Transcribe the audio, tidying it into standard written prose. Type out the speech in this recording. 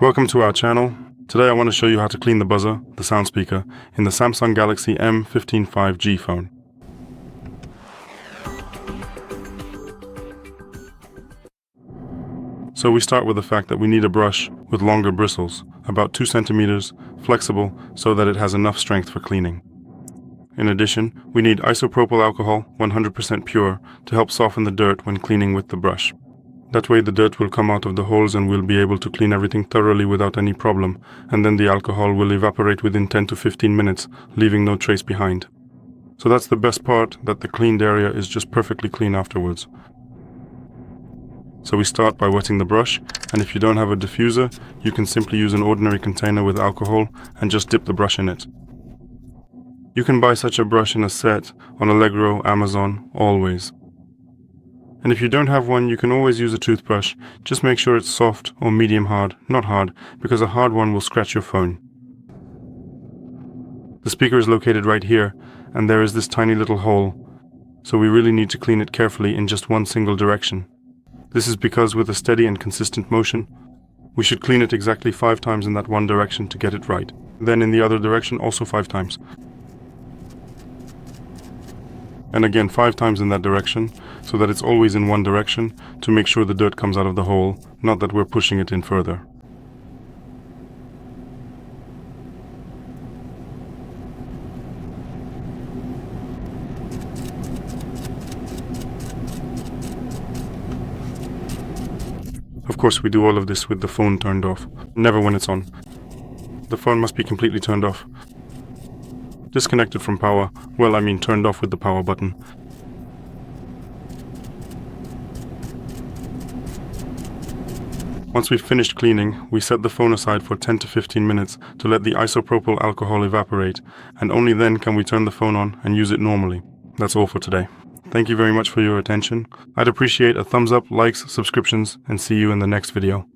Welcome to our channel. Today I want to show you how to clean the buzzer, the sound speaker, in the Samsung Galaxy M15 5G phone. So we start with the fact that we need a brush with longer bristles, about 2 centimeters, flexible so that it has enough strength for cleaning. In addition, we need isopropyl alcohol, 100% pure, to help soften the dirt when cleaning with the brush. That way the dirt will come out of the holes and we'll be able to clean everything thoroughly without any problem, and then the alcohol will evaporate within 10 to 15 minutes, leaving no trace behind. So that's the best part, that the cleaned area is just perfectly clean afterwards. So we start by wetting the brush, and if you don't have a diffuser, you can simply use an ordinary container with alcohol and just dip the brush in it. You can buy such a brush in a set on Allegro, Amazon, always. And if you don't have one, you can always use a toothbrush. Just make sure it's soft or medium hard, not hard, because a hard one will scratch your phone. The speaker is located right here, and there is this tiny little hole, so we really need to clean it carefully in just one single direction. This is because with a steady and consistent motion, we should clean it exactly 5 times in that one direction to get it right. Then in the other direction also 5 times. And again 5 times in that direction, so that it's always in one direction, to make sure the dirt comes out of the hole, not that we're pushing it in further. Of course we do all of this with the phone turned off, never when it's on. The phone must be completely turned off. Disconnected from power, well, I mean turned off with the power button. Once we've finished cleaning, we set the phone aside for 10 to 15 minutes to let the isopropyl alcohol evaporate, and only then can we turn the phone on and use it normally. That's all for today. Thank you very much for your attention. I'd appreciate a thumbs up, likes, subscriptions, and see you in the next video.